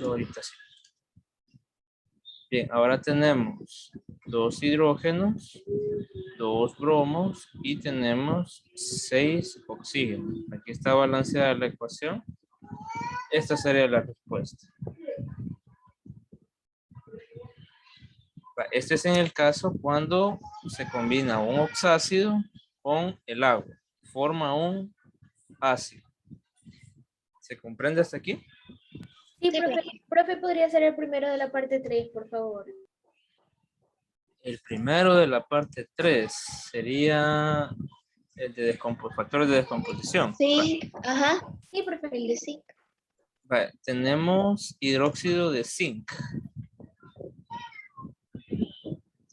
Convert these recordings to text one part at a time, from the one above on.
Ahorita sí. Bien, ahora tenemos 2 hidrógenos, 2 bromos y tenemos 6 oxígenos. Aquí está balanceada la ecuación. Esta sería la respuesta. Este es en el caso cuando se combina un oxácido con el agua. Forma un ácido. ¿Se comprende hasta aquí? Sí, profe, podría ser el primero de la parte 3, por favor. El primero de la parte 3 sería el de factores de descomposición. Sí, ajá. Sí, profe, el de zinc. Vale, tenemos hidróxido de zinc.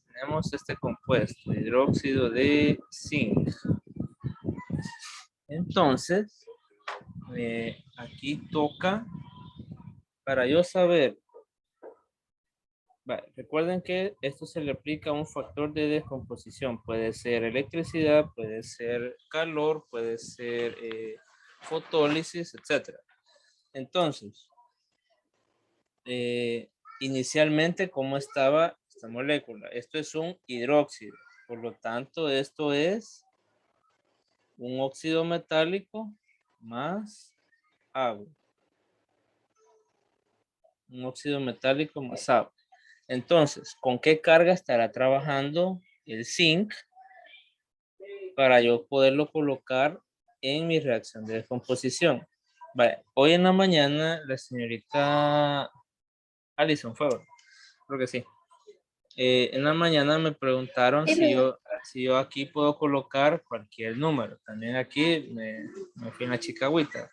Tenemos este compuesto, hidróxido de zinc. Entonces, aquí toca, para yo saber, vale, recuerden que esto se le aplica a un factor de descomposición. Puede ser electricidad, puede ser calor, puede ser fotólisis, etc. Entonces, inicialmente, ¿cómo estaba esta molécula? Esto es un hidróxido. Por lo tanto, esto es un óxido metálico más agua. Un óxido metálico más agua. Entonces, ¿con qué carga estará trabajando el zinc para yo poderlo colocar en mi reacción de descomposición? Vale, hoy en la mañana la señorita Alison fue, ¿verdad? Creo que sí. En la mañana me preguntaron si yo aquí puedo colocar cualquier número. También aquí me fui en la chicagüita.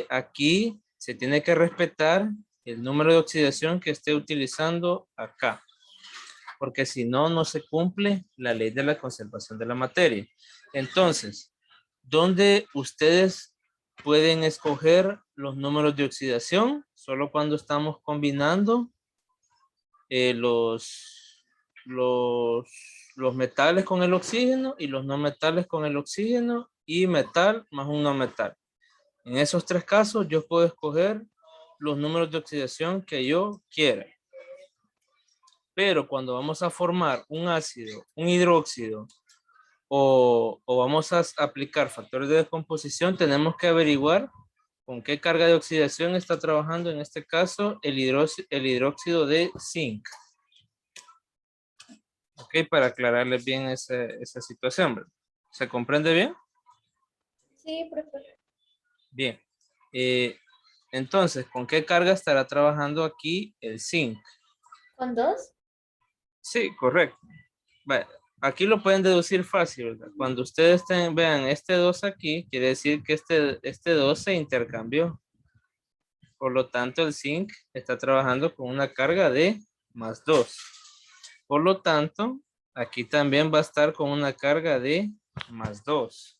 Aquí se tiene que respetar el número de oxidación que esté utilizando acá. Porque si no, no se cumple la ley de la conservación de la materia. Entonces, ¿dónde ustedes pueden escoger los números de oxidación? Solo cuando estamos combinando los metales con el oxígeno y los no metales con el oxígeno y metal más un no metal. En esos 3 casos yo puedo escoger los números de oxidación que yo quiera. Pero cuando vamos a formar un ácido, un hidróxido o vamos a aplicar factores de descomposición, tenemos que averiguar con qué carga de oxidación está trabajando en este caso el hidróxido de zinc. Ok, para aclararles bien esa situación, ¿verdad? ¿Se comprende bien? Sí, profe. Bien. Entonces, ¿con qué carga estará trabajando aquí el zinc? ¿Con 2? Sí, correcto. Vale, aquí lo pueden deducir fácil, ¿verdad? Cuando ustedes vean este 2 aquí, quiere decir que este 2 se intercambió. Por lo tanto, el zinc está trabajando con una carga de más 2. Por lo tanto, aquí también va a estar con una carga de más 2.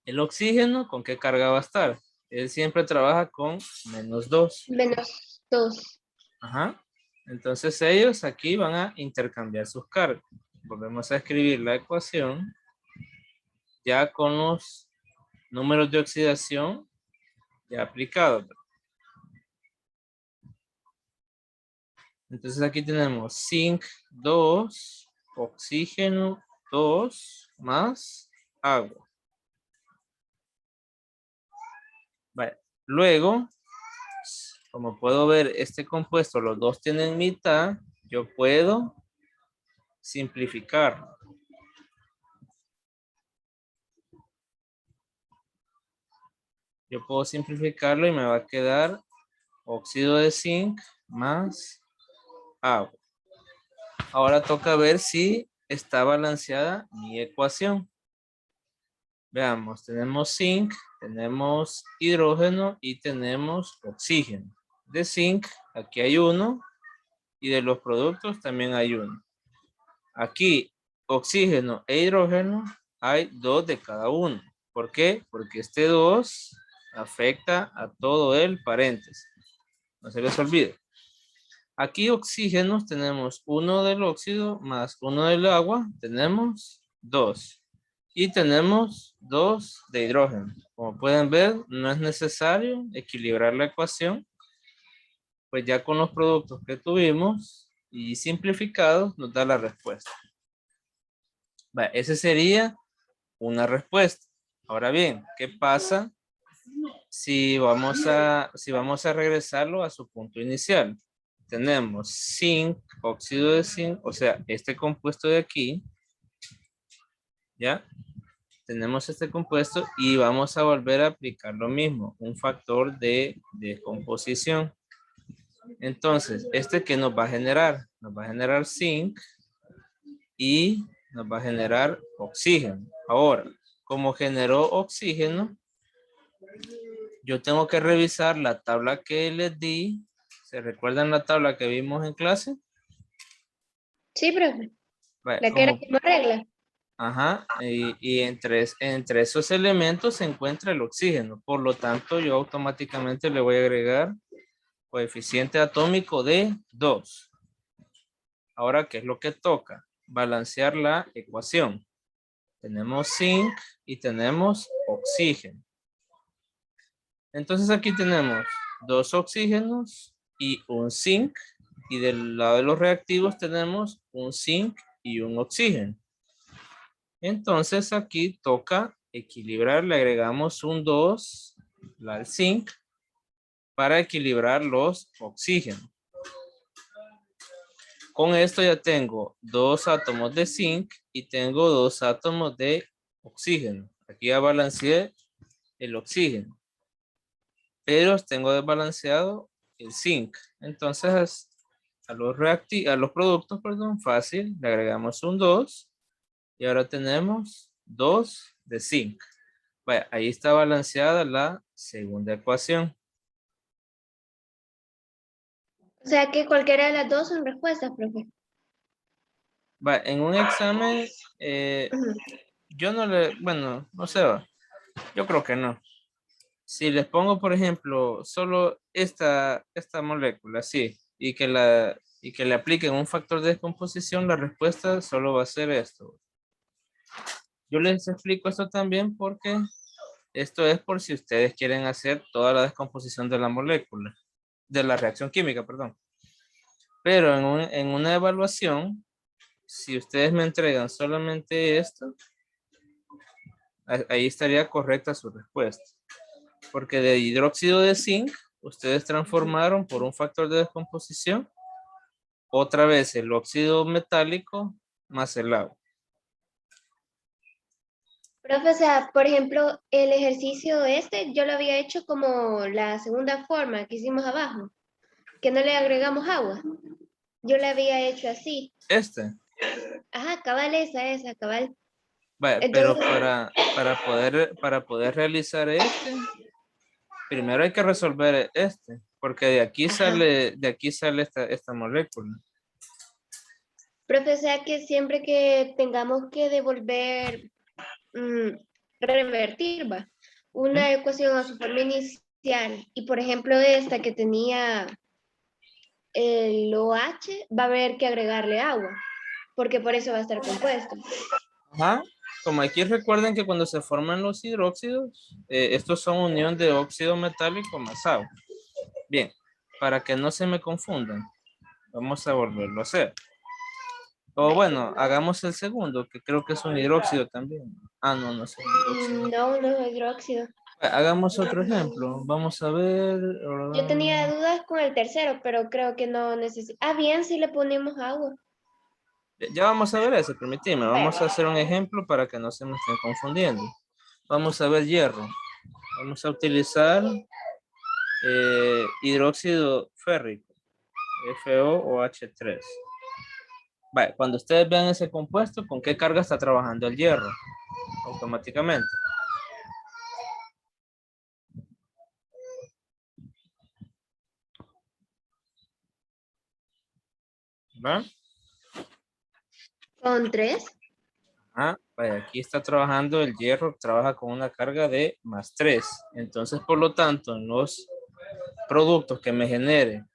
El oxígeno, ¿con qué carga va a estar? Él siempre trabaja con menos 2. Menos 2. Ajá. Entonces ellos aquí van a intercambiar sus cargas. Volvemos a escribir la ecuación ya con los números de oxidación ya aplicados. Entonces aquí tenemos zinc 2, oxígeno 2 más agua. Vale. Luego, como puedo ver, este compuesto, los dos tienen mitad, yo puedo simplificar. Yo puedo simplificarlo y me va a quedar óxido de zinc más agua. Ahora toca ver si está balanceada mi ecuación. Veamos, tenemos zinc, tenemos hidrógeno y tenemos oxígeno. De zinc, aquí hay uno y de los productos también hay uno. Aquí, oxígeno e hidrógeno, hay 2 de cada uno. ¿Por qué? Porque este 2 afecta a todo el paréntesis. No se les olvide. Aquí oxígenos tenemos 1 del óxido más 1 del agua, tenemos 2. Y tenemos 2 de hidrógeno. Como pueden ver, no es necesario equilibrar la ecuación. pues ya con los productos que tuvimos y simplificados nos da la respuesta. Vaya, esa sería una respuesta. Ahora bien, ¿qué pasa si vamos a regresarlo a su punto inicial? Tenemos zinc, óxido de zinc, o sea, este compuesto de aquí, ¿ya? Tenemos este compuesto y vamos a volver a aplicar lo mismo, un factor de descomposición. Entonces, ¿este qué nos va a generar? Nos va a generar zinc y nos va a generar oxígeno. Ahora, como generó oxígeno, yo tengo que revisar la tabla que les di. ¿Se recuerdan la tabla que vimos en clase? Sí, profe. Vale, La que era como regla. ajá, y entre esos elementos se encuentra el oxígeno. Por lo tanto, yo automáticamente le voy a agregar coeficiente atómico de 2. Ahora, ¿qué es lo que toca? Balancear la ecuación. Tenemos zinc y tenemos oxígeno. Entonces aquí tenemos 2 oxígenos y un zinc. Y del lado de los reactivos tenemos un zinc y un oxígeno. Entonces aquí toca equilibrar, le agregamos un 2 al zinc para equilibrar los oxígenos. Con esto ya tengo 2 átomos de zinc y tengo 2 átomos de oxígeno. Aquí ya balanceé el oxígeno, pero tengo desbalanceado el zinc. Entonces a los productos, perdón, fácil, le agregamos un 2 y ahora tenemos 2 de zinc. Vaya, ahí está balanceada la segunda ecuación. O sea que cualquiera de las dos son respuestas, profe. Va, en un examen, Ujú. yo no le, bueno, no sé, yo creo que no. Si les pongo, por ejemplo, solo esta molécula, sí, y que le apliquen un factor de descomposición, la respuesta solo va a ser esto. Yo les explico esto también porque esto es por si ustedes quieren hacer toda la descomposición de la molécula, de la reacción química, perdón. Pero en una evaluación, si ustedes me entregan solamente esto, ahí estaría correcta su respuesta. Porque de hidróxido de zinc, ustedes transformaron por un factor de descomposición otra vez el óxido metálico más el agua. Profe, o sea, por ejemplo, el ejercicio este yo lo había hecho como la segunda forma que hicimos abajo, que no le agregamos agua. Yo lo había hecho así. Este, Ajá, cabal esa, cabal. vaya, pero Entonces, para poder realizar este, primero hay que resolver este, porque ajá. de aquí sale esta molécula. Profe, o sea que siempre que tengamos que devolver, revertir, va, ¿Mm? una ecuación a su forma inicial, y por ejemplo esta que tenía el OH, va a haber que agregarle agua, porque por eso va a estar compuesto. Ajá. Como aquí recuerden que cuando se forman los hidróxidos, estos son unión de óxido metálico más agua. Bien, para que no se me confundan, vamos a volverlo a hacer. O bueno, hagamos el segundo, que creo que es un hidróxido también. Ah, no, no es un hidróxido. No, no es hidróxido. Hagamos otro ejemplo. Vamos a ver. Yo tenía dudas con el tercero, pero creo que no necesita. Ah, bien, si le ponemos agua. Ya vamos a ver ese, permíteme. Vamos a Bueno, hacer un ejemplo para que no se me estén confundiendo. Vamos a ver hierro. Vamos a utilizar hidróxido férrico, FOOH3. Vale, cuando ustedes vean ese compuesto, ¿con qué carga está trabajando el hierro? Automáticamente. ¿Va? con 3. Ah, vaya, aquí está trabajando el hierro, trabaja con una carga de +3. Entonces, por lo tanto, en los productos que me genere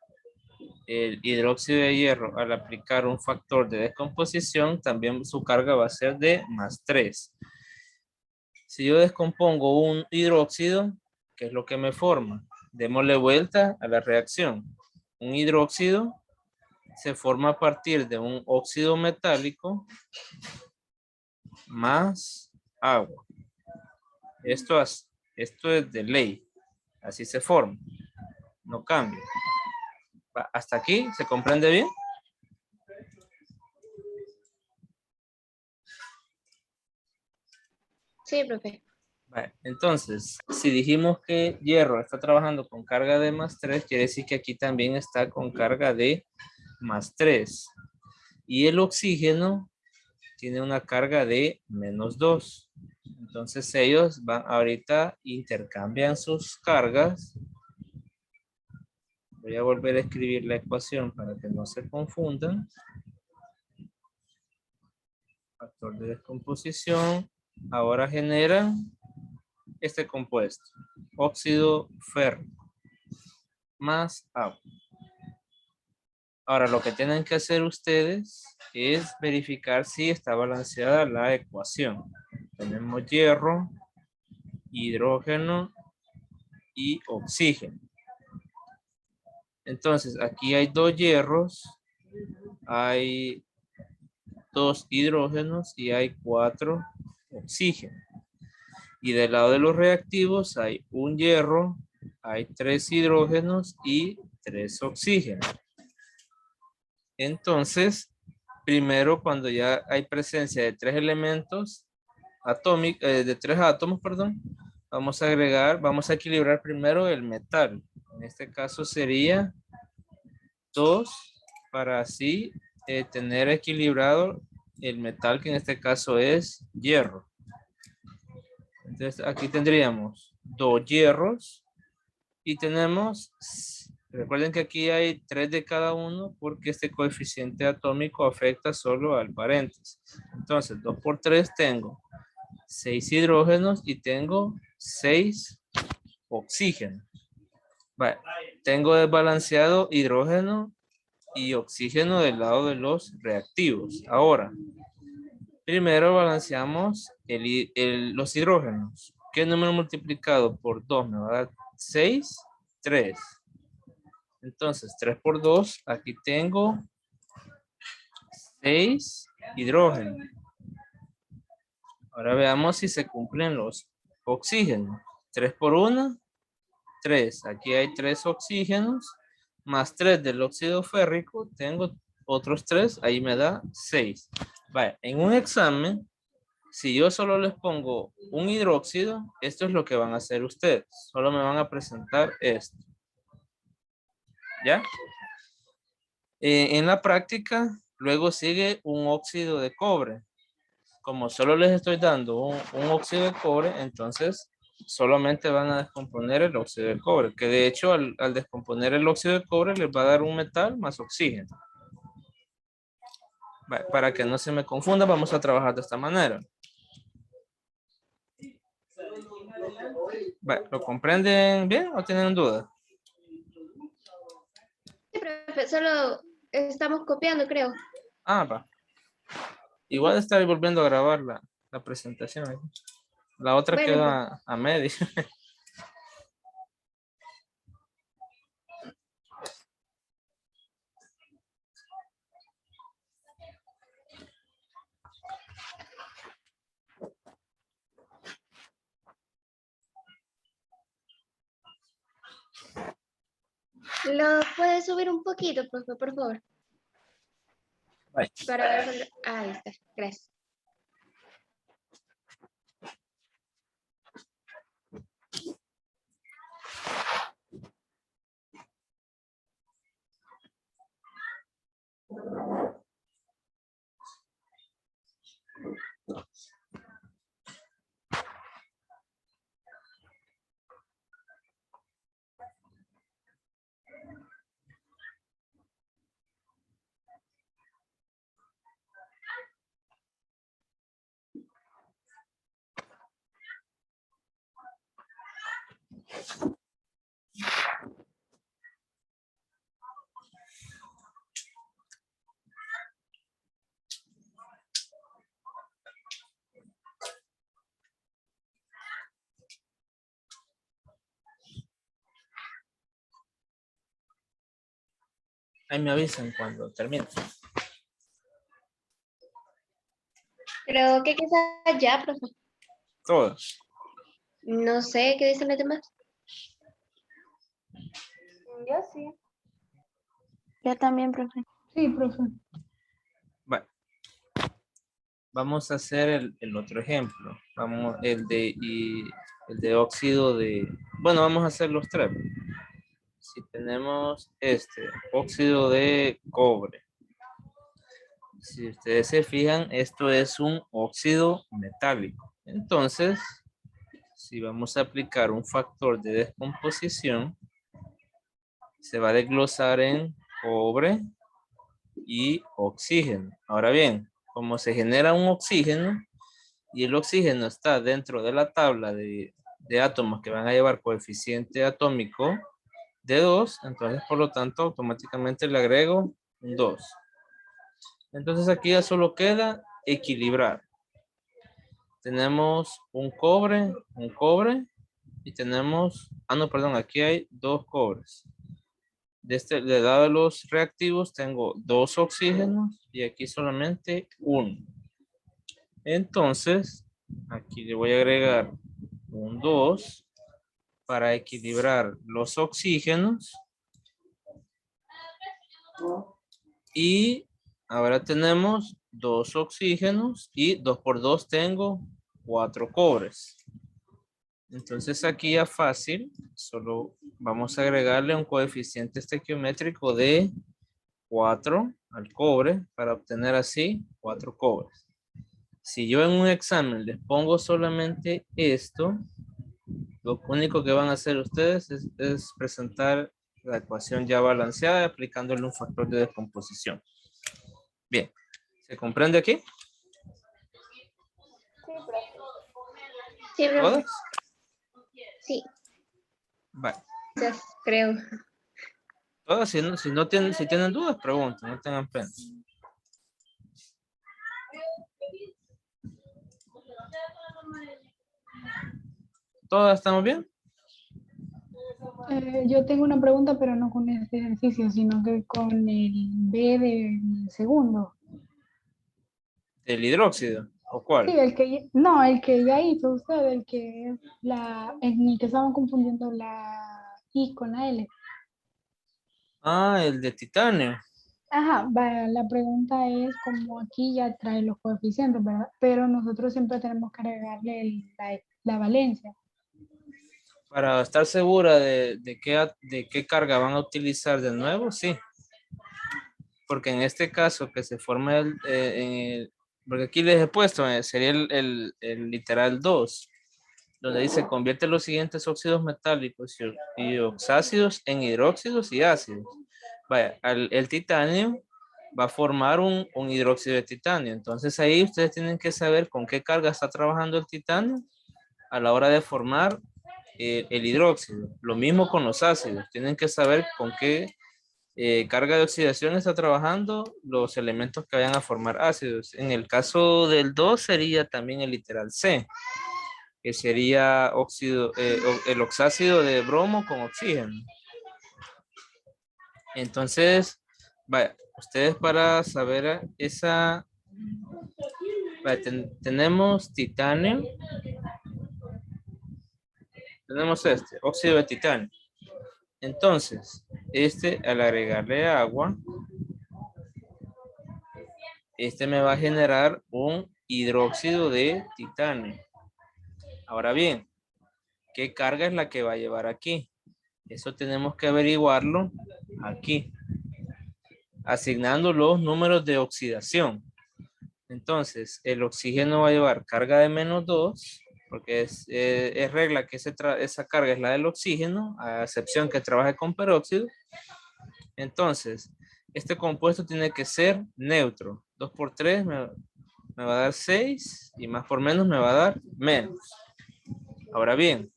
el hidróxido de hierro al aplicar un factor de descomposición, también su carga va a ser de +3. Si yo descompongo un hidróxido, ¿qué es lo que me forma? Démosle vuelta a la reacción. un hidróxido se forma a partir de un óxido metálico más agua. Esto es de ley. Así se forma. No cambia. ¿Hasta aquí se comprende bien? Sí, profe. Vale, entonces, si dijimos que hierro está trabajando con carga de +3, quiere decir que aquí también está con carga de +3. Y el oxígeno tiene una carga de -2. Entonces ellos van ahorita, intercambian sus cargas. Voy a volver a escribir la ecuación para que no se confundan. Factor de descomposición. Ahora generan este compuesto, óxido férrico más agua. Ahora lo que tienen que hacer ustedes es verificar si está balanceada la ecuación. Tenemos hierro, hidrógeno y oxígeno. Entonces aquí hay 2 hierros, hay 2 hidrógenos y hay 4 oxígenos. Y del lado de los reactivos hay un hierro, hay 3 hidrógenos y 3 oxígenos. Entonces, primero cuando ya hay presencia de 3 elementos atómicos, de 3 átomos, perdón, vamos a agregar, vamos a equilibrar primero el metal. En este caso sería 2 para así tener equilibrado el metal, que en este caso es hierro. Entonces aquí tendríamos 2 hierros y tenemos, recuerden que aquí hay 3 de cada uno porque este coeficiente atómico afecta solo al paréntesis. Entonces 2 por 3 tengo 6 hidrógenos y tengo 6 oxígenos. Vale. Tengo desbalanceado hidrógeno y oxígeno del lado de los reactivos. Ahora, primero balanceamos los hidrógenos. ¿Qué número multiplicado por 2 me va a dar? 6, 3. Entonces, 3 por 2, aquí tengo 6 hidrógenos. Ahora veamos si se cumplen los oxígenos. 3 por 1, 3. Aquí hay 3 oxígenos, más 3 del óxido férrico, tengo otros 3, ahí me da 6. Vale, en un examen, si yo solo les pongo un hidróxido, esto es lo que van a hacer ustedes. Solo me van a presentar esto. ¿Ya? En la práctica, luego sigue un óxido de cobre. Como solo les estoy dando un óxido de cobre, entonces solamente van a descomponer el óxido de cobre, que de hecho al descomponer el óxido de cobre les va a dar un metal más oxígeno. Para que no se me confunda, vamos a trabajar de esta manera. ¿Lo comprenden bien o tienen dudas? Sí, profe, solo estamos copiando, creo. Ah, va. Igual estaré volviendo a grabar la presentación. La otra Bueno, queda a medio. ¿lo puedes subir un poquito, profe, por favor? Bye. Para ver. Ahí está, gracias. Ahí me avisan cuando termine. Pero, ¿qué quizás ya, profe? Todos. No sé, ¿qué dicen los demás? Yo sí. Yo también, profe. Sí, profe. Bueno. Vamos a hacer el otro ejemplo. Vamos, el de óxido de... Bueno, vamos a hacer los tres. Si tenemos este, óxido de cobre. Si ustedes se fijan, esto es un óxido metálico. Entonces, si vamos a aplicar un factor de descomposición, se va a desglosar en cobre y oxígeno. Ahora bien, como se genera un oxígeno y el oxígeno está dentro de la tabla de átomos que van a llevar coeficiente atómico de 2, entonces por lo tanto automáticamente le agrego un 2. Entonces aquí ya solo queda equilibrar. Tenemos un cobre y tenemos, no, perdón, aquí hay 2 cobres. De lado de los reactivos tengo 2 oxígenos y aquí solamente 1. Entonces, aquí le voy a agregar un 2 para equilibrar los oxígenos. Y ahora tenemos 2 oxígenos y 2 por 2 tengo 4 cobres. Entonces aquí ya fácil, solo vamos a agregarle un coeficiente estequiométrico de 4 al cobre para obtener así 4 cobres. Si yo en un examen les pongo solamente esto, lo único que van a hacer ustedes es presentar la ecuación ya balanceada aplicándole un factor de descomposición. Bien, ¿se comprende aquí? Sí, profe. Sí, profe. ¿Todas? Sí, Vale. quizás, creo. Todas, si tienen dudas, pregunten, no tengan pena. ¿Todas estamos bien? Yo tengo una pregunta, pero no con este ejercicio, sino que con el B del segundo. ¿El hidróxido? ¿O Sí, cuál? no, el que ya hizo usted, el que es en el que estaban confundiendo la I con la L. El de titanio. Ajá, la pregunta es como aquí ya trae los coeficientes, ¿verdad? Pero nosotros siempre tenemos que agregarle la valencia. Para estar segura de qué carga van a utilizar de nuevo, sí. Porque en este caso que se forma porque aquí les he puesto, sería el literal 2, donde dice convierte los siguientes óxidos metálicos y oxácidos en hidróxidos y ácidos. Vaya, el titanio va a formar un hidróxido de titanio. Entonces ahí ustedes tienen que saber con qué carga está trabajando el titanio a la hora de formar el hidróxido. Lo mismo con los ácidos. Tienen que saber con qué carga de oxidación está trabajando los elementos que vayan a formar ácidos. En el caso del 2 sería también el literal C, que sería el oxácido de bromo con oxígeno. Entonces, vaya, ustedes para saber esa, vaya, tenemos titanio, tenemos este, óxido de titanio. Entonces, al agregarle agua, me va a generar un hidróxido de titanio. Ahora bien, ¿qué carga es la que va a llevar aquí? Eso tenemos que averiguarlo aquí, asignando los números de oxidación. Entonces, el oxígeno va a llevar carga de -2, porque es regla que esa carga es la del oxígeno, a excepción que trabaje con peróxido. Entonces, este compuesto tiene que ser neutro. 2 por 3 me va a dar 6 y más por menos me va a dar menos. Ahora bien,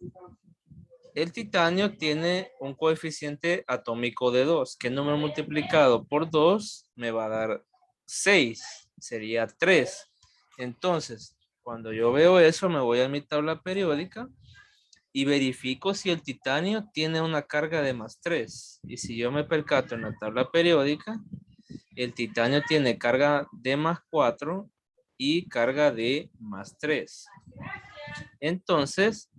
el titanio tiene un coeficiente atómico de 2. ¿Qué número multiplicado por 2 me va a dar 6? Sería 3. Entonces, cuando yo veo eso, me voy a mi tabla periódica y verifico si el titanio tiene una carga de +3. Y si yo me percato en la tabla periódica, el titanio tiene carga de +4 y carga de +3. Entonces,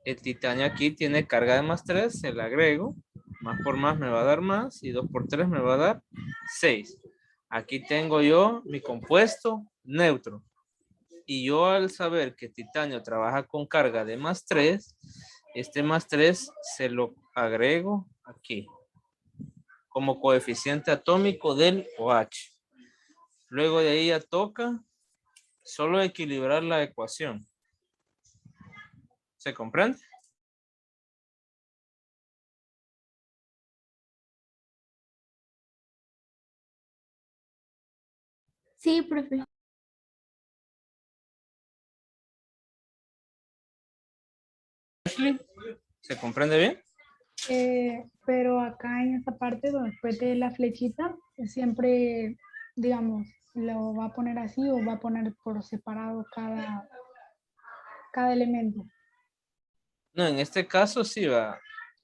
el titanio aquí tiene carga de +3, se le agrego. Más por más me va a dar más y 2 por 3 me va a dar 6. Aquí tengo yo mi compuesto neutro. Y yo al saber que titanio trabaja con carga de +3, este +3 se lo agrego aquí como coeficiente atómico del OH. Luego de ahí ya toca solo equilibrar la ecuación. ¿Se comprende? Sí, profe. ¿Se comprende bien? Pero acá en esta parte, donde después de la flechita, siempre, digamos, lo va a poner así o va a poner por separado cada elemento. No, en este caso sí va.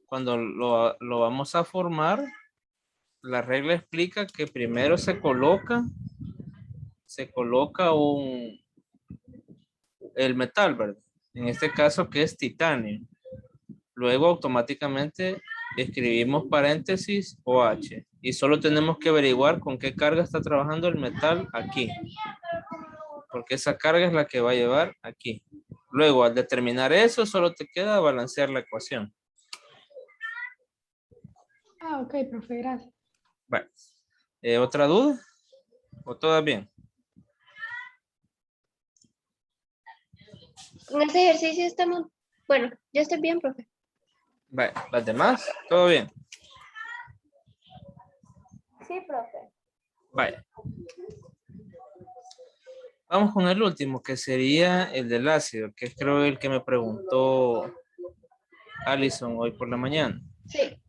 Cuando lo vamos a formar, la regla explica que primero se coloca el metal, ¿verdad? En este caso que es titanio. Luego automáticamente escribimos paréntesis OH y solo tenemos que averiguar con qué carga está trabajando el metal aquí. Porque esa carga es la que va a llevar aquí. Luego, al determinar eso, solo te queda balancear la ecuación. Ah, ok, profe, gracias. Bueno, ¿otra duda? ¿O todo bien? Con este ejercicio estamos, bueno, yo estoy bien, profe. Bueno, las demás, todo bien. Sí, profe. Vaya. Vamos con el último, que sería el del ácido, que es creo el que me preguntó Alison hoy por la mañana. Sí.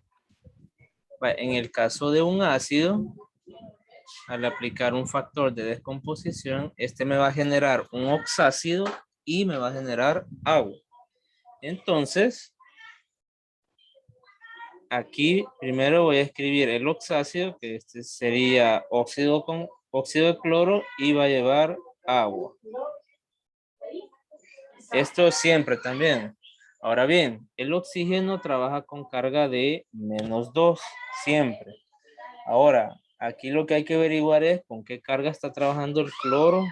Vaya, en el caso de un ácido, al aplicar un factor de descomposición, este me va a generar un oxácido y me va a generar agua. Entonces, aquí primero voy a escribir el oxácido, que este sería óxido de cloro y va a llevar agua. Esto siempre también. Ahora bien, el oxígeno trabaja con carga de -2, siempre. Ahora, aquí lo que hay que averiguar es con qué carga está trabajando el cloro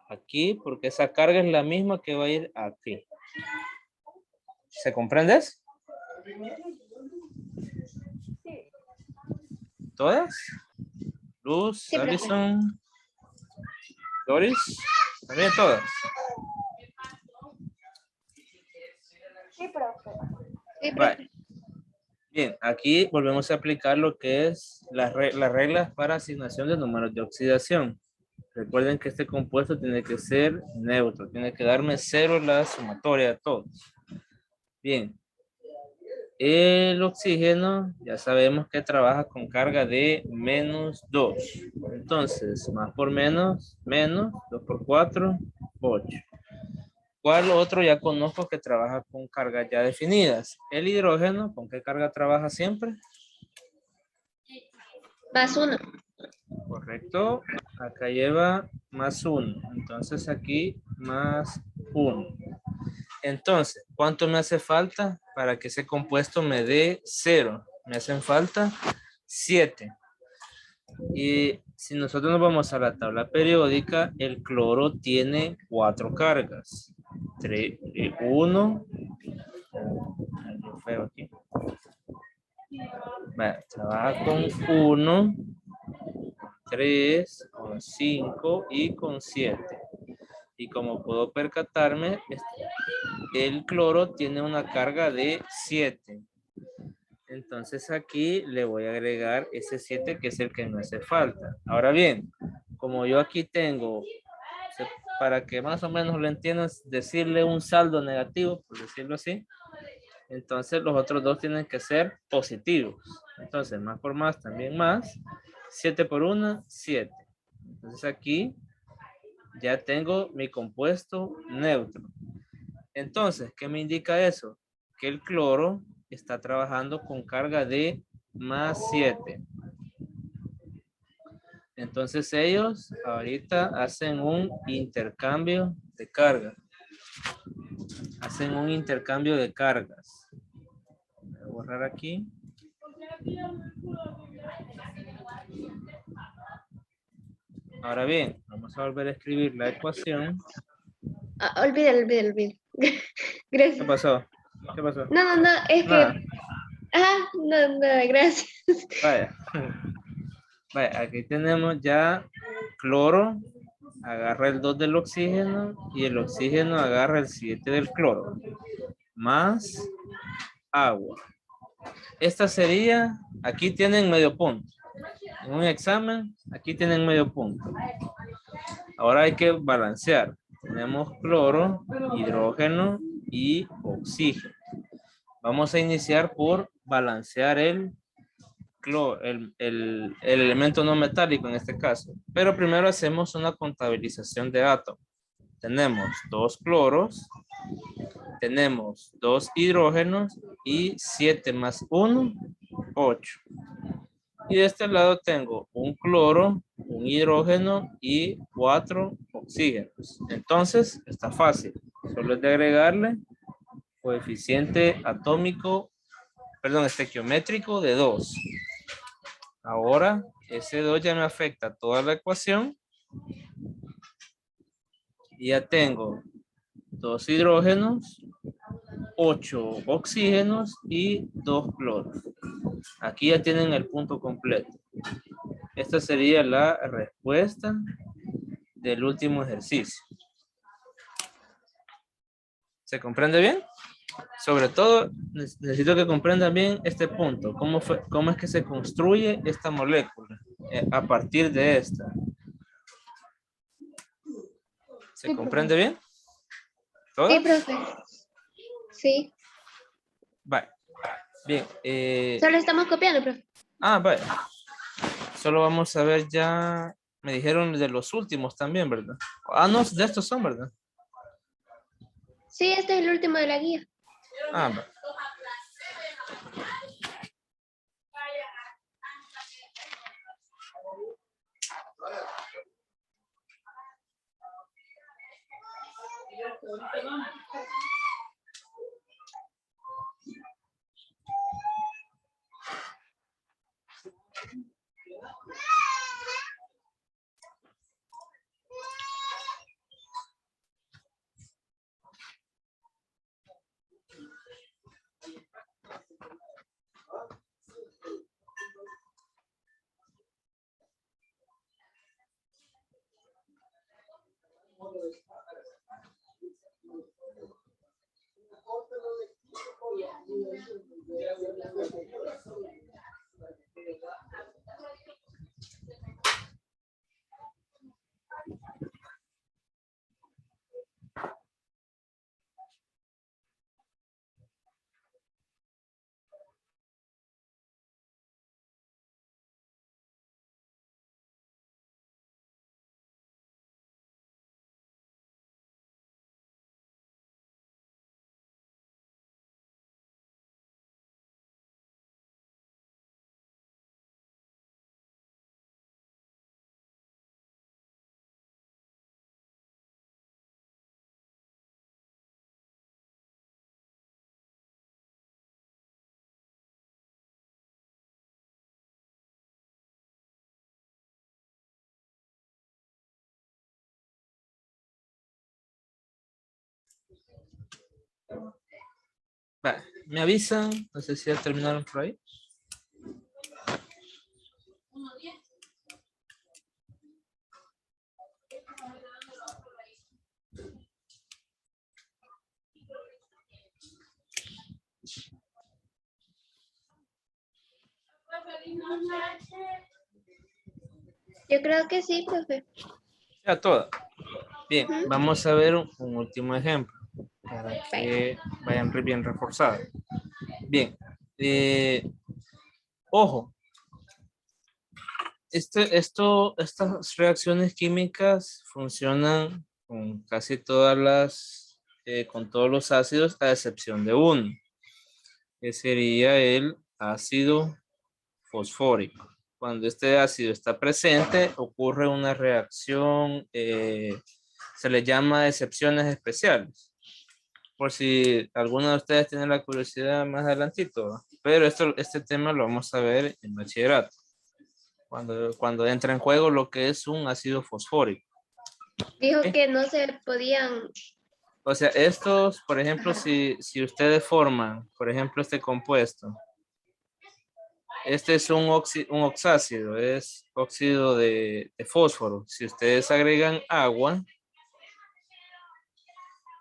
aquí, porque esa carga es la misma que va a ir aquí. ¿Se comprende eso? ¿Todas? Luz, Sí, profe. Alison, Doris, también todas. Sí, profe. Sí, profe. Vale. Bien, aquí volvemos a aplicar lo que es las reglas para asignación de números de oxidación. Recuerden que este compuesto tiene que ser neutro, tiene que darme 0 la sumatoria de todos. Bien, el oxígeno ya sabemos que trabaja con carga de -2. Entonces, más por menos, 2 por 4, 8. ¿Cuál otro ya conozco que trabaja con cargas ya definidas? El hidrógeno, ¿con qué carga trabaja siempre? +1. Correcto. Acá lleva +1. Entonces aquí +1. Entonces, ¿cuánto me hace falta para que ese compuesto me dé 0? Me hacen falta 7. Y si nosotros nos vamos a la tabla periódica, el cloro tiene 4 cargas. 1. Feo aquí. Trabaja con 1, 3, con 5 y con 7. Y como puedo percatarme, el cloro tiene una carga de 7. Entonces aquí le voy a agregar ese 7 que es el que me hace falta. Ahora bien, como yo aquí tengo, para que más o menos lo entiendas, decirle un saldo negativo, por decirlo así, entonces los otros dos tienen que ser positivos. Entonces más por más también más. 7 por 1, 7. Entonces aquí ya tengo mi compuesto neutro. Entonces, ¿qué me indica eso? que el cloro está trabajando con carga de +7. Entonces ellos ahorita hacen un intercambio de carga. Hacen un intercambio de cargas. Voy a borrar aquí. Ahora bien, vamos a volver a escribir la ecuación. Olvídalo. ¿Qué Gracias. pasó? ¿Qué pasó? No, es Nada. que... no, gracias. Vaya. Vaya, aquí tenemos ya cloro, agarra el 2 del oxígeno y el oxígeno agarra el 7 del cloro, más agua. Esta sería, aquí tienen medio punto. En un examen, aquí tienen medio punto. Ahora hay que balancear. Tenemos cloro, hidrógeno y oxígeno. Vamos a iniciar por balancear el elemento no metálico en este caso. Pero primero hacemos una contabilización de átomos. Tenemos 2 cloros, tenemos 2 hidrógenos y 7 más 1, 8. Y de este lado tengo un cloro, un hidrógeno y 4 oxígenos. Entonces está fácil. Solo es de agregarle coeficiente atómico, perdón, estequiométrico de 2. Ahora, ese 2 ya me afecta toda la ecuación. Y ya tengo 2 hidrógenos, 8 oxígenos y 2 cloros. Aquí ya tienen el punto completo. Esta sería la respuesta del último ejercicio. ¿Se comprende bien? Sobre todo, necesito que comprendan bien este punto. ¿Cómo es que se construye esta molécula a partir de esta? ¿Se comprende bien? ¿Todo? Sí, profe. Sí. Vale. Bien. Solo estamos copiando, profe. Vale. Solo vamos a ver ya. Me dijeron de los últimos también, ¿verdad? No, de estos son, ¿verdad? Sí, este es el último de la guía. Vale. Vale. ¿Me avisan? No sé si ya terminaron por ahí. Yo creo que sí, profe. Ya toda. Bien, Ujú. vamos a ver un último ejemplo para que vayan bien reforzados. Bien, ojo, estas reacciones químicas funcionan con casi todas con todos los ácidos a excepción de uno. que sería el ácido fosfórico. Cuando este ácido está presente, ocurre una reacción, se le llama excepciones especiales. Por si alguno de ustedes tiene la curiosidad más adelantito, ¿va? Pero este tema lo vamos a ver en bachillerato. Cuando entra en juego lo que es un ácido fosfórico. Dijo ¿Ok? que no se podían. O sea, estos, por ejemplo, Ajá. si ustedes forman, por ejemplo, este compuesto, este es un oxácido, es óxido de fósforo. Si ustedes agregan agua,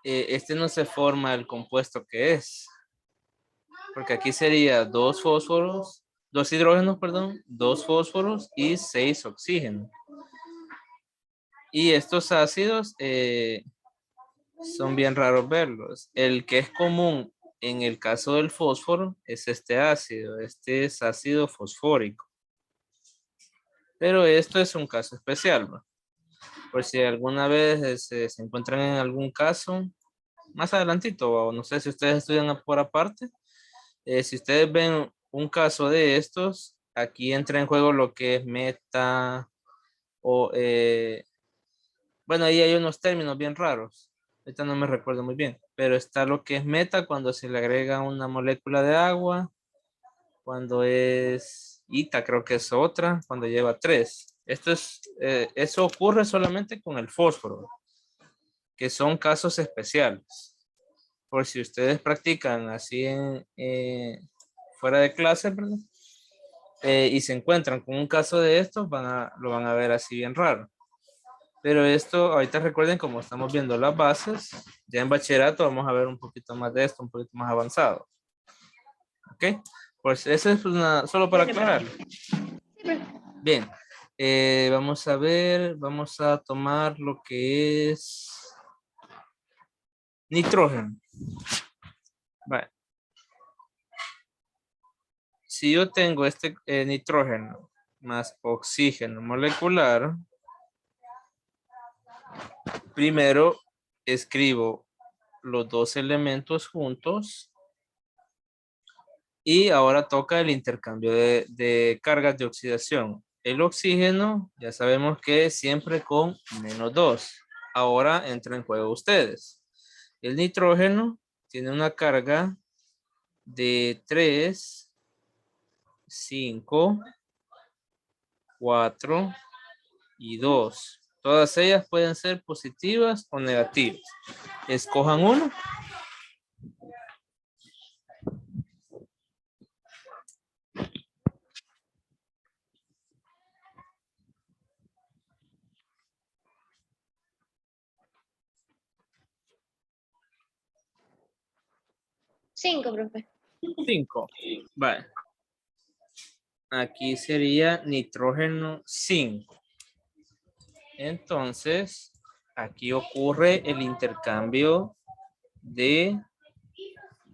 este no se forma el compuesto que es. Porque aquí sería dos fósforos, dos hidrógenos, perdón, dos fósforos y 6 oxígenos. Y estos ácidos son bien raros verlos. El que es común en el caso del fósforo es este ácido. Este es ácido fosfórico. Pero esto es un caso especial, ¿no? Por si alguna vez se encuentran en algún caso, más adelantito, o no sé si ustedes estudian por aparte, si ustedes ven un caso de estos, aquí entra en juego lo que es meta, o bueno, ahí hay unos términos bien raros. Ahorita no me recuerdo muy bien, pero está lo que es meta cuando se le agrega una molécula de agua, cuando es ita, creo que es otra, cuando lleva 3. Eso ocurre solamente con el fósforo, que son casos especiales. Por si ustedes practican así fuera de clase, ¿verdad? Y se encuentran con un caso de estos, lo van a ver así bien raro. Pero esto, ahorita recuerden, como estamos viendo las bases, ya en bachillerato vamos a ver un poquito más de esto, un poquito más avanzado. ¿Ok? Pues eso es solo para aclarar. Bien, vamos a ver, vamos a tomar lo que es nitrógeno. Vale. Si yo tengo este nitrógeno más oxígeno molecular, primero escribo los dos elementos juntos y ahora toca el intercambio de cargas de oxidación. El oxígeno ya sabemos que es siempre con -2. Ahora entra en juego ustedes. El nitrógeno tiene una carga de 3, 5, 4 y 2. Todas ellas pueden ser positivas o negativas. Escojan uno. Cinco, profe. 5. Vale. Aquí sería nitrógeno 5. Entonces, aquí ocurre el intercambio de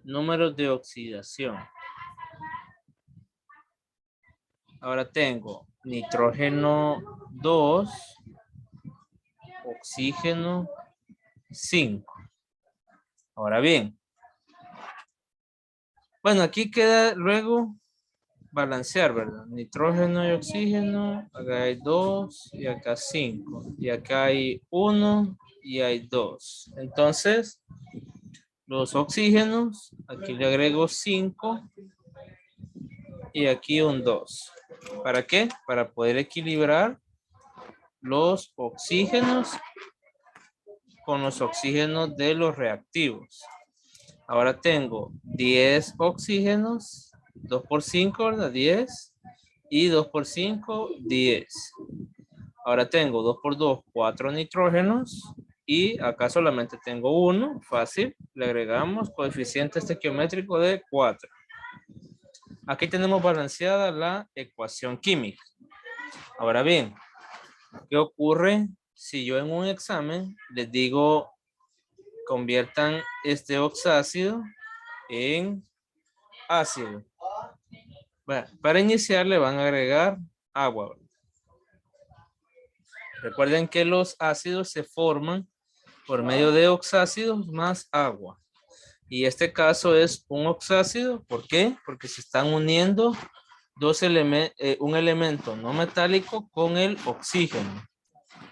números de oxidación. Ahora tengo nitrógeno 2, oxígeno 5. Ahora bien, bueno, aquí queda luego balancear, ¿verdad? Nitrógeno y oxígeno, acá hay 2 y acá 5. Y acá hay 1 y hay 2. Entonces, los oxígenos, aquí le agrego 5 y aquí un 2. ¿Para qué? Para poder equilibrar los oxígenos con los oxígenos de los reactivos. Ahora tengo 10 oxígenos, 2 por 5, ¿verdad? 10. Y 2 por 5, 10. Ahora tengo 2 por 2, 4 nitrógenos. Y acá solamente tengo 1, fácil. Le agregamos coeficiente estequiométrico de 4. Aquí tenemos balanceada la ecuación química. Ahora bien, ¿qué ocurre si yo en un examen les digo conviertan este oxácido en ácido? Bueno, para iniciar le van a agregar agua. Recuerden que los ácidos se forman por medio de oxácidos más agua. Y este caso es un oxácido. ¿Por qué? Porque se están uniendo un elemento no metálico con el oxígeno.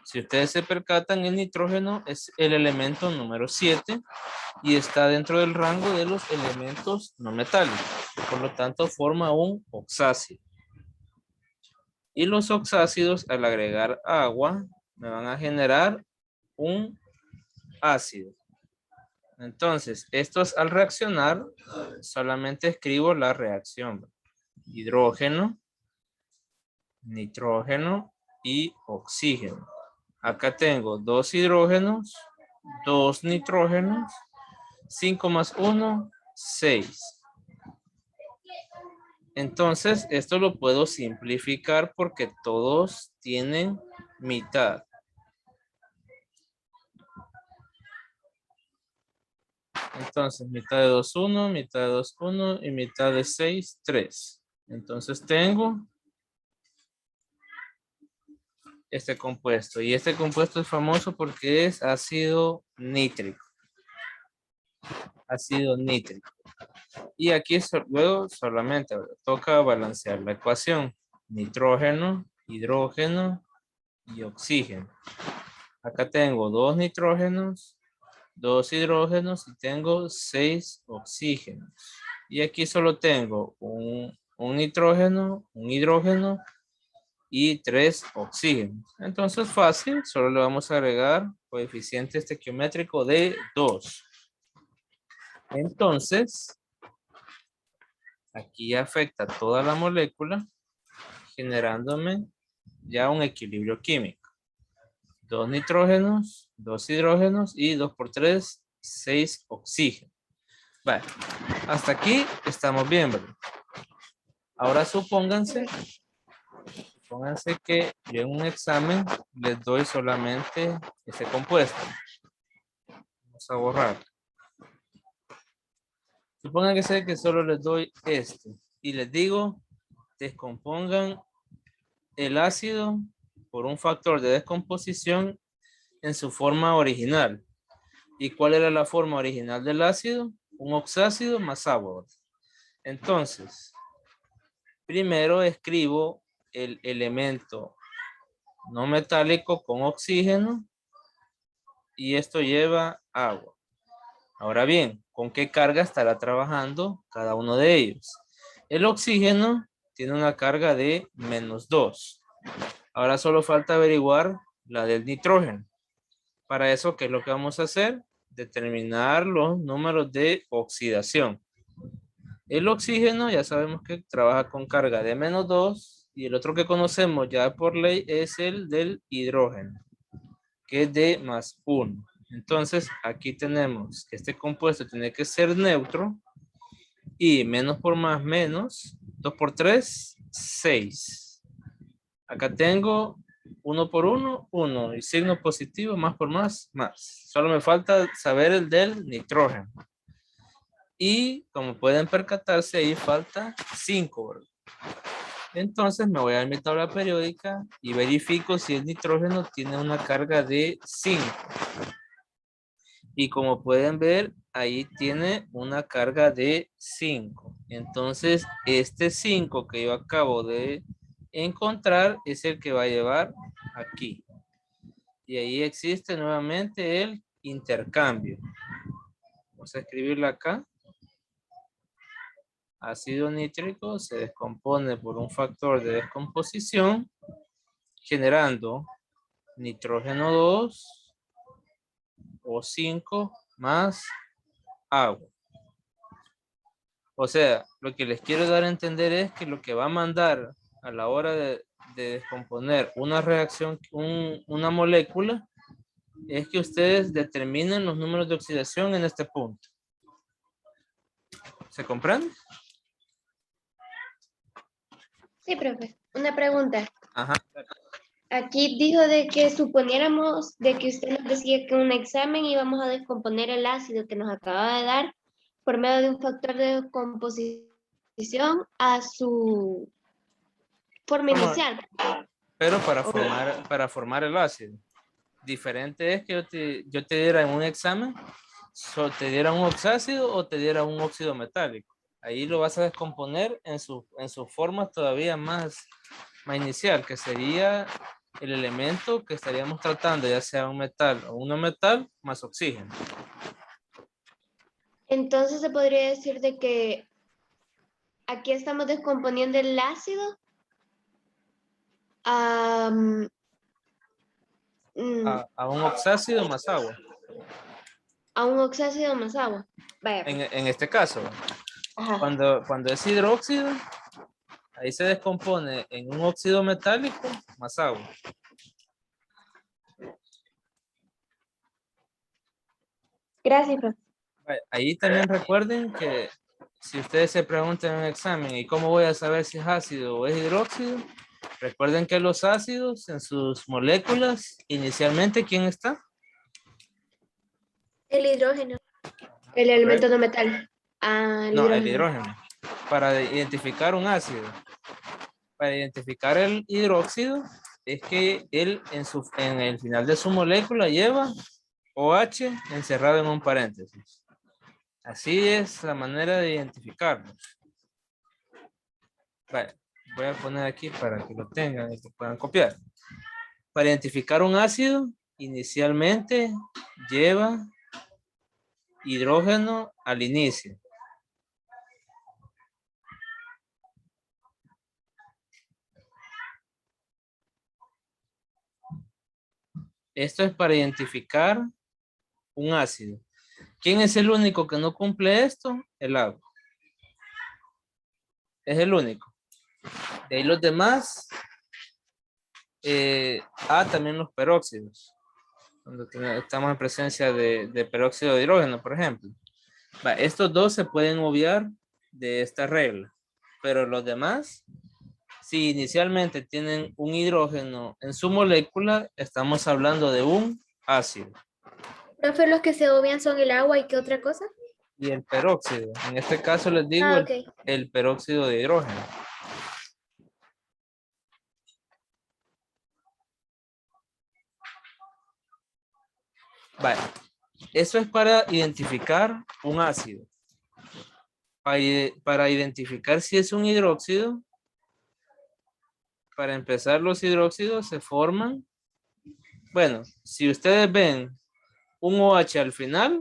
Si ustedes se percatan, el nitrógeno es el elemento número 7 y está dentro del rango de los elementos no metálicos. Por lo tanto, forma un oxácido. Y los oxácidos, al agregar agua, me van a generar un ácido. Entonces, estos al reaccionar, solamente escribo la reacción. Hidrógeno, nitrógeno y oxígeno. Acá tengo 2 hidrógenos, 2 nitrógenos, 5 más 1, 6. Entonces, esto lo puedo simplificar porque todos tienen mitad. Entonces, mitad de 2, 1, mitad de 2, 1 y mitad de 6, 3. Entonces, tengo este compuesto. Y este compuesto es famoso porque es ácido nítrico. Ácido nítrico. Y aquí luego solamente toca balancear la ecuación. Nitrógeno, hidrógeno y oxígeno. Acá tengo 2 nitrógenos, 2 hidrógenos y tengo 6 oxígenos. Y aquí solo tengo un nitrógeno, un hidrógeno y 3 oxígenos. Entonces fácil, solo le vamos a agregar coeficiente estequiométrico de 2. Entonces, aquí afecta toda la molécula, generándome ya un equilibrio químico. 2 nitrógenos, 2 hidrógenos y 2 por 3, 6 oxígenos. Vale, hasta aquí estamos bien, ¿verdad? Ahora supónganse que yo en un examen les doy solamente ese compuesto. Vamos a borrar. Supongan que sé que solo les doy este y les digo, descompongan el ácido por un factor de descomposición en su forma original. ¿Y cuál era la forma original del ácido? Un oxácido más agua. Entonces, primero escribo el elemento no metálico con oxígeno y esto lleva agua. Ahora bien, ¿con qué carga estará trabajando cada uno de ellos? El oxígeno tiene una carga de -2. Ahora solo falta averiguar la del nitrógeno. Para eso, ¿qué es lo que vamos a hacer? Determinar los números de oxidación. El oxígeno ya sabemos que trabaja con carga de -2 y el otro que conocemos ya por ley es el del hidrógeno, que es de +1. Entonces aquí tenemos que este compuesto tiene que ser neutro y menos por más menos, 2 por 3, 6. Acá tengo 1 por 1, 1 y signo positivo, más por más, más. Solo me falta saber el del nitrógeno. Y como pueden percatarse, ahí falta 5, ¿verdad? Entonces me voy a mi tabla periódica y verifico si el nitrógeno tiene una carga de 5. Y como pueden ver, ahí tiene una carga de 5. Entonces, este 5 que yo acabo de encontrar es el que va a llevar aquí. Y ahí existe nuevamente el intercambio. Vamos a escribirlo acá. Ácido nítrico se descompone por un factor de descomposición, generando nitrógeno 2 o 5 más agua. O sea, lo que les quiero dar a entender es que lo que va a mandar a la hora de descomponer una reacción, una molécula, es que ustedes determinen los números de oxidación en este punto. ¿Se comprende? Sí, profe. Una pregunta. Ajá. Aquí dijo de que suponiéramos de que usted nos decía que en un examen íbamos a descomponer el ácido que nos acaba de dar por medio de un factor de descomposición a su forma inicial. Pero para formar el ácido. Diferente es que yo te diera en un examen te diera un oxácido o te diera un óxido metálico. Ahí lo vas a descomponer en su forma todavía más inicial, que sería el elemento que estaríamos tratando, ya sea un metal o un no metal, más oxígeno. Entonces se podría decir de que aquí estamos descomponiendo el ácido a, A un oxácido más agua. a un oxácido más agua. Vaya. En este caso, Ajá. cuando es hidróxido, ahí se descompone en un óxido metálico más agua. Gracias, profe. Ahí también recuerden que si ustedes se preguntan en un examen y cómo voy a saber si es ácido o es hidróxido, recuerden que los ácidos en sus moléculas, inicialmente, ¿quién está? El hidrógeno. El elemento no metal. Ah, el No, el hidrógeno. hidrógeno. Para identificar un ácido, para identificar el hidróxido, es que él en el final de su molécula lleva OH encerrado en un paréntesis. Así es la manera de identificarlo. Vale, voy a poner aquí para que lo tengan y lo puedan copiar. Para identificar un ácido, inicialmente lleva hidrógeno al inicio. Esto es para identificar un ácido. ¿Quién es el único que no cumple esto? El agua. Es el único. De ahí los demás. También los peróxidos. Cuando estamos en presencia de peróxido de hidrógeno, por ejemplo. Estos dos se pueden obviar de esta regla. Pero los demás, si inicialmente tienen un hidrógeno en su molécula, estamos hablando de un ácido. Profe, los que se obvian son el agua y qué otra cosa. Y el peróxido, en este caso les digo Ah, ok. el peróxido de hidrógeno. Vale, eso es para identificar un ácido. Para identificar si es un hidróxido, para empezar los hidróxidos se forman, bueno, si ustedes ven un OH al final,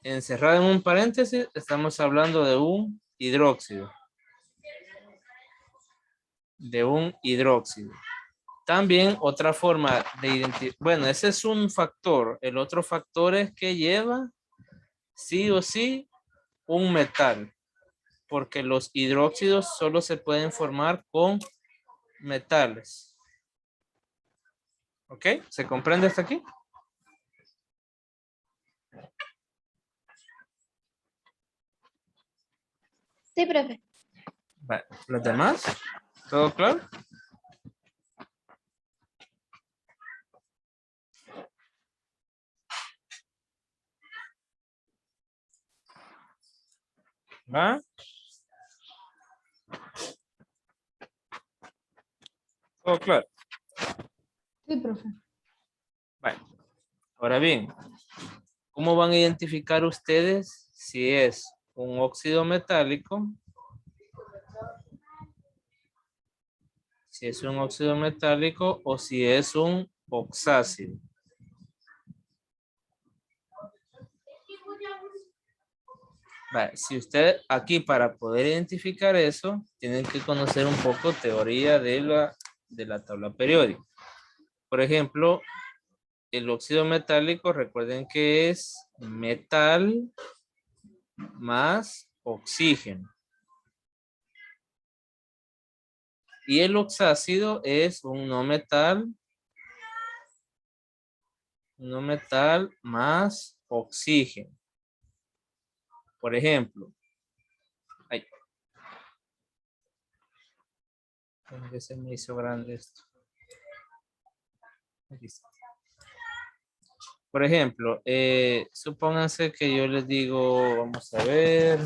encerrado en un paréntesis, estamos hablando de un hidróxido. De un hidróxido. También otra forma de identificar, bueno, ese es un factor. El otro factor es que lleva sí o sí un metal, porque los hidróxidos solo se pueden formar con metales. ¿Ok? ¿Se comprende hasta aquí? Sí, profe. Vale. ¿Los demás? ¿Todo claro? ¿Va? ¿Todo claro? Sí, profe. Vale. Ahora bien, ¿cómo van a identificar ustedes si es un óxido metálico? Si es un óxido metálico o si es un oxácido. Vale, si usted aquí para poder identificar eso, tienen que conocer un poco teoría de la tabla periódica. Por ejemplo, el óxido metálico, recuerden que es metal más oxígeno. Y el oxácido es un no metal más oxígeno. Por ejemplo, que se me hizo grande esto. Aquí está. Por ejemplo, supónganse que yo les digo, vamos a ver,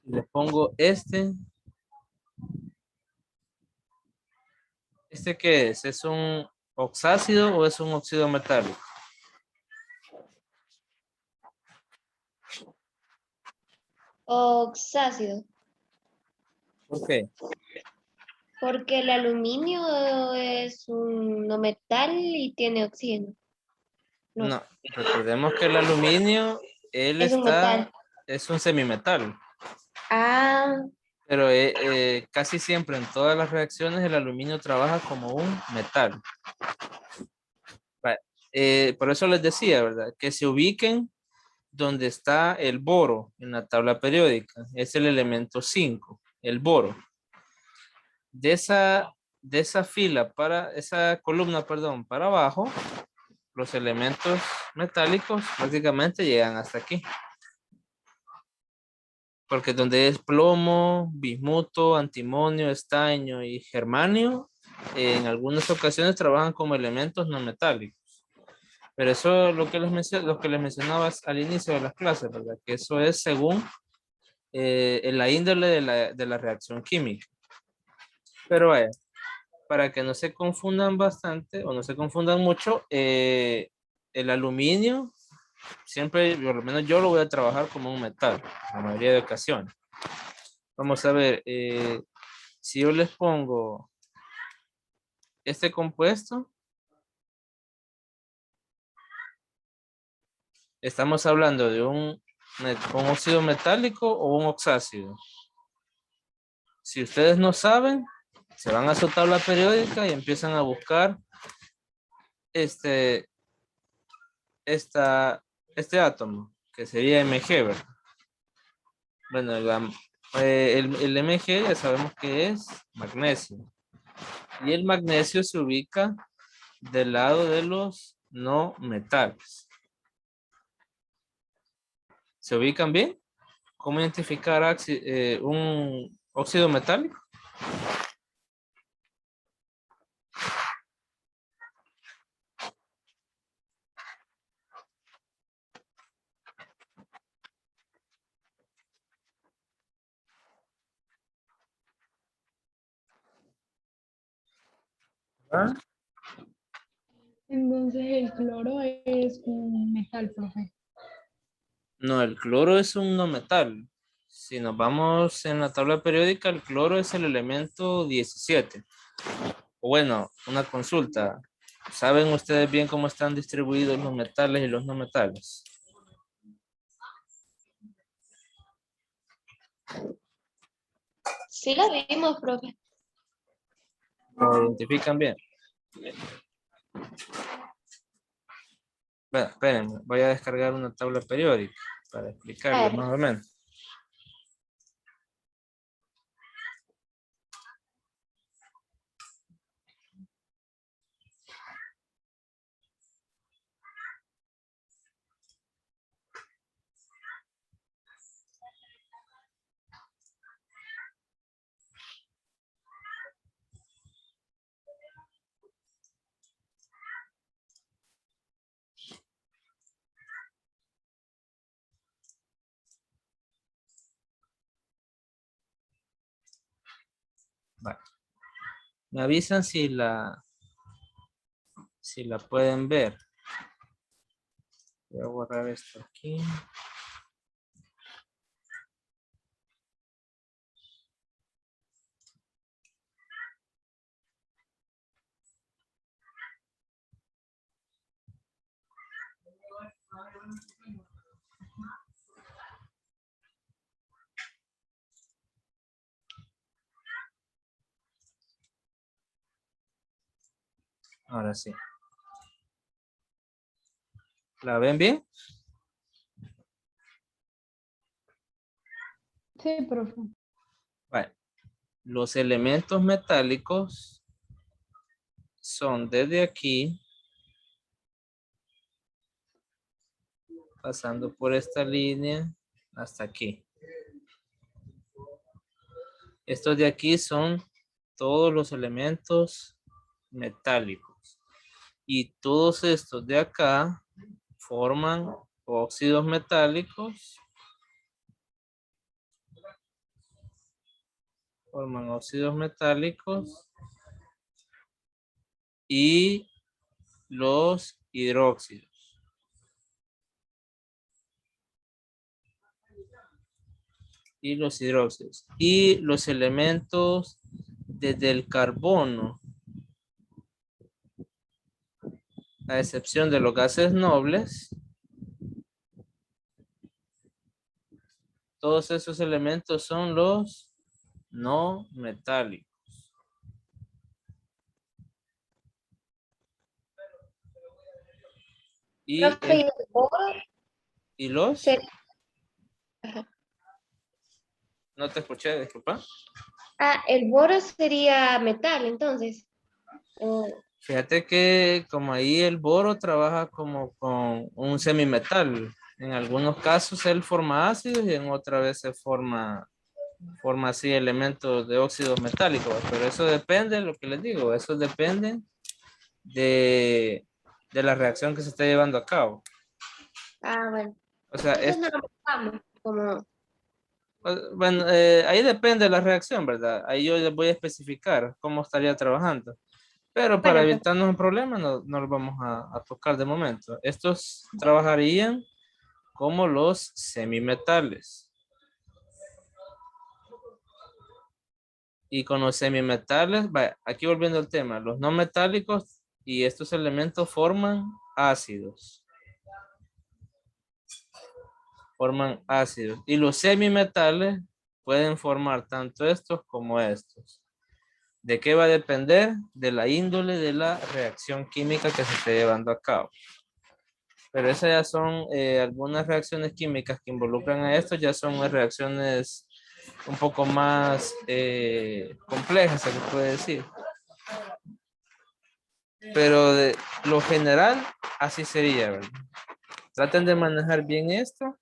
les pongo ¿Este qué es? ¿Es un oxácido o es un óxido metálico? Oxácido. ¿Por qué? Porque el aluminio es un no metal y tiene oxígeno. No. No, recordemos que el aluminio, Es un metal. es un semimetal. Ah, Pero casi siempre en todas las reacciones el aluminio trabaja como un metal. Va, por eso les decía, ¿verdad? Que se ubiquen donde está el boro en la tabla periódica. Es el elemento 5, el boro. De esa fila esa columna, perdón, para abajo, los elementos metálicos prácticamente llegan hasta aquí. Porque donde es plomo, bismuto, antimonio, estaño y germanio, en algunas ocasiones trabajan como elementos no metálicos. Pero eso es lo que les mencionaba al inicio de las clases, ¿verdad? Que eso es según la índole de la reacción química. Pero vaya, para que no se confundan bastante o no se confundan mucho, el aluminio, siempre, por lo menos yo lo voy a trabajar como un metal, la mayoría de ocasiones. Vamos a ver, si yo les pongo este compuesto, estamos hablando de un óxido metálico o un oxácido. Si ustedes no saben, se van a su tabla periódica y empiezan a buscar este átomo, que sería Mg, ¿verdad? Bueno, el Mg ya sabemos que es magnesio. Y el magnesio se ubica del lado de los no metales. ¿Se ubican bien? ¿Cómo identificar un óxido metálico? ¿Ah? Entonces el cloro es un metal, profe. No, el cloro es un no metal. Si nos vamos en la tabla periódica, el cloro es el elemento 17. O bueno, una consulta. ¿Saben ustedes bien cómo están distribuidos los metales y los no metales? sí la vimos, profe. ¿Lo identifican bien? Bueno, espérenme, voy a descargar una tabla periódica para explicarles más o menos. Vale. Me avisan si la pueden ver. Voy a borrar esto aquí. Ahora sí. ¿La ven bien? Sí, profe. Vale. Los elementos metálicos son desde aquí, pasando por esta línea hasta aquí. Estos de aquí son todos los elementos metálicos. Y todos estos de acá forman óxidos metálicos. Forman óxidos metálicos y los hidróxidos. y los hidróxidos. Y los elementos desde el carbono, a excepción de los gases nobles, todos esos elementos son los no metálicos. Y, Profe, ¿y el boro y los, sería- ajá. no te escuché, disculpa. Ah, el boro sería metal, entonces. O- Fíjate que como ahí el boro trabaja como con un semimetal. En algunos casos él forma ácidos y en otras veces forma así elementos de óxidos metálicos. Pero eso depende, lo que les digo, eso depende de la reacción que se está llevando a cabo. ah, bueno. O sea, Entonces no lo metamos como, bueno, ahí depende de la reacción, ¿verdad? Ahí yo les voy a especificar cómo estaría trabajando. Pero para bueno, pues, evitarnos un problema no los vamos a tocar de momento. Estos trabajarían como los semimetales. Y con los semimetales, vaya, aquí volviendo al tema, los no metálicos y estos elementos forman ácidos. Forman ácidos. Y los semimetales pueden formar tanto estos como estos. ¿De qué va a depender? De la índole de la reacción química que se esté llevando a cabo. Pero esas ya son algunas reacciones químicas que involucran a esto, ya son reacciones un poco más complejas, se puede decir. Pero de lo general, así sería, ¿verdad? Traten de manejar bien esto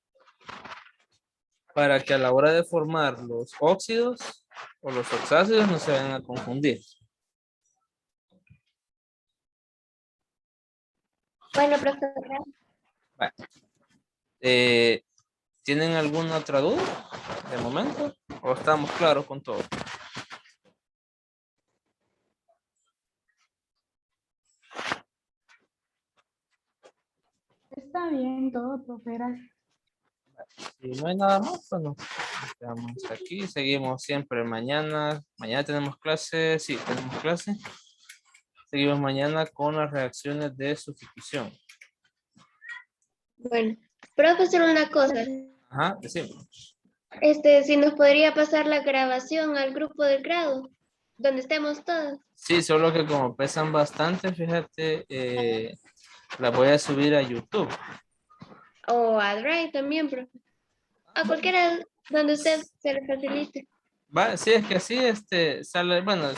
para que a la hora de formar los óxidos o los oxácidos no se vayan a confundir. bueno, profe, Vale. ¿Tienen alguna otra duda de momento? ¿O estamos claros con todo? Está bien todo, profe. Gracias. Si no hay nada más, pues nos quedamos hasta aquí. Seguimos siempre mañana. Mañana tenemos clase. Sí, tenemos clase. Seguimos mañana con las reacciones de sustitución. bueno. Profe, solo una cosa. Ajá, decimos. Si nos podría pasar la grabación al grupo del grado, donde estemos todos. Sí, solo que como pesan bastante, fíjate, las voy a subir a YouTube. O a Drive también, profe. A cualquiera donde usted se le facilite. Va, sí, es que así sale, bueno,